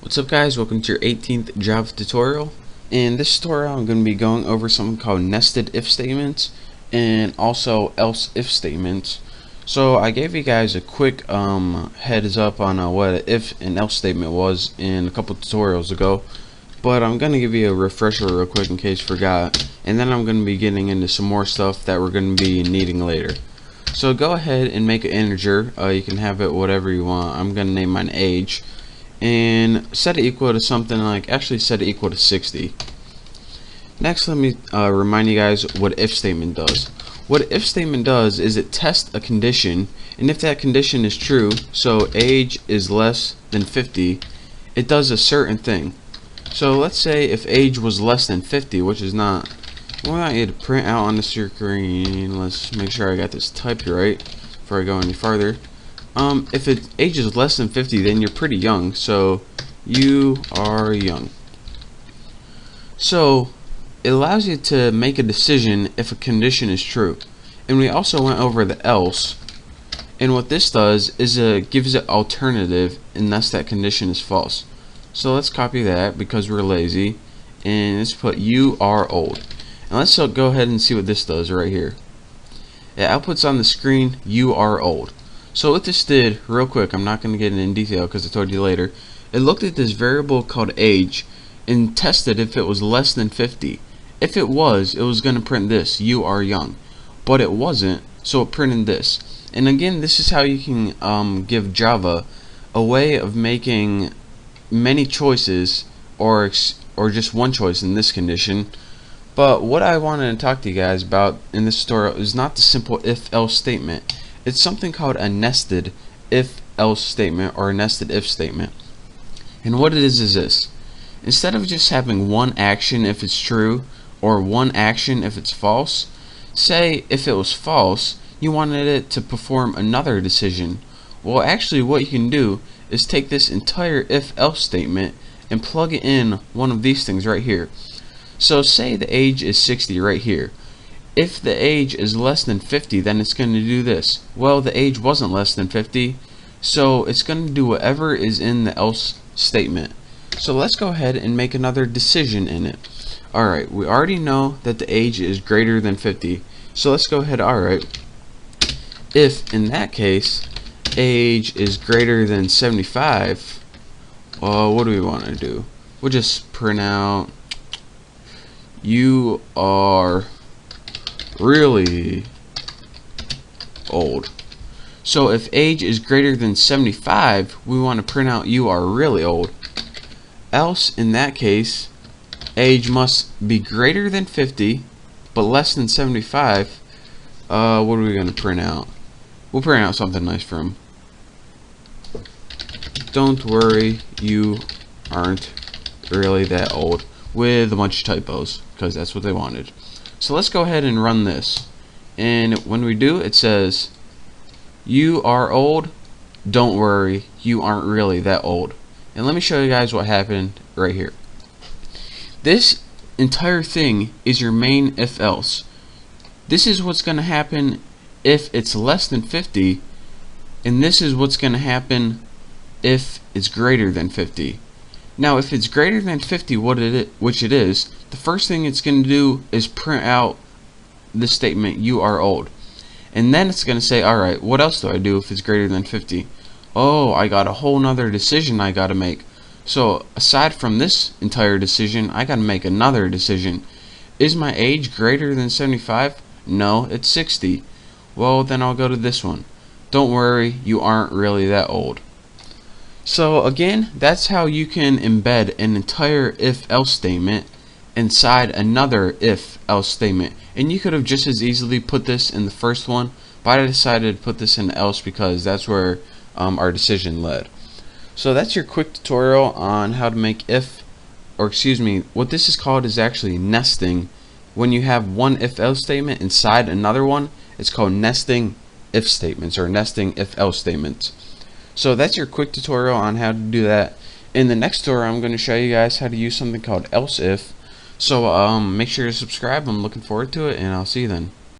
What's up guys, welcome to your 18th Java tutorial. In this tutorial I'm going to be going over something called nested if statements and also else if statements. So I gave you guys a quick heads up on what an if and else statement was in a couple tutorials ago, but I'm going to give you a refresher real quick in case you forgot, and then I'm going to be getting into some more stuff that we're going to be needing later. So go ahead and make an integer. You can have it whatever you want. I'm going to name mine age and set it equal to something like, actually set it equal to 60. Next, let me remind you guys what if statement does. What if statement does is it tests a condition, and if that condition is true, so age is less than 50, it does a certain thing. So let's say if age was less than 50, which is not, we want you to print out on the screen. Let's make sure I got this typed right before I go any farther. If age is less than 50, then you're pretty young, so you are young. So it allows you to make a decision if a condition is true. And we also went over the else, and what this does is it gives it alternative unless that condition is false. So let's copy that because we're lazy, and let's put you are old. And let's go ahead and see what this does right here. It outputs on the screen you are old. So what this did, real quick, I'm not going to get in detail because I told you later, it looked at this variable called age and tested if it was less than 50. If it was going to print this, you are young. But it wasn't, so it printed this. And again, this is how you can give Java a way of making many choices or just one choice in this condition. But what I wanted to talk to you guys about in this tutorial is not the simple if-else statement. It's something called a nested if-else statement or a nested if statement. And what it is this. Instead of just having one action if it's true or one action if it's false, say if it was false, you wanted it to perform another decision. Well, actually what you can do is take this entire if-else statement and plug it in one of these things right here. So say the age is 60 right here. If the age is less than 50, then it's going to do this. Well, the age wasn't less than 50, so it's going to do whatever is in the else statement. So let's go ahead and make another decision in it. Alright, we already know that the age is greater than 50, so let's go ahead. Alright, if in that case age is greater than 75, what do we want to do? We'll just print out you are really old. So if age is greater than 75, we want to print out you are really old. Else in that case, age must be greater than 50 but less than 75. What are we going to print out? We'll print out something nice for him. Don't worry, you aren't really that old, with a bunch of typos because that's what they wanted. So let's go ahead and run this, and when we do, it says you are old, don't worry, you aren't really that old. And let me show you guys what happened right here. This entire thing is your main if else. This is what's going to happen if it's less than 50, and this is what's going to happen if it's greater than 50. Now if it's greater than 50, which it is, the first thing it's going to do is print out the statement you are old. And then it's going to say, alright, what else do I do if it's greater than 50? Oh, I got a whole nother decision I got to make. So aside from this entire decision, I got to make another decision. Is my age greater than 75? No, it's 60. Well, then I'll go to this one. Don't worry, you aren't really that old. So again, that's how you can embed an entire if-else statement inside another if-else statement. And you could have just as easily put this in the first one, but I decided to put this in else because that's where our decision led. So that's your quick tutorial on how to make what this is called is actually nesting. When you have one if-else statement inside another one, it's called nesting if statements or nesting if-else statements. So that's your quick tutorial on how to do that. In the next tutorial, I'm going to show you guys how to use something called else if. So make sure to subscribe. I'm looking forward to it, and I'll see you then.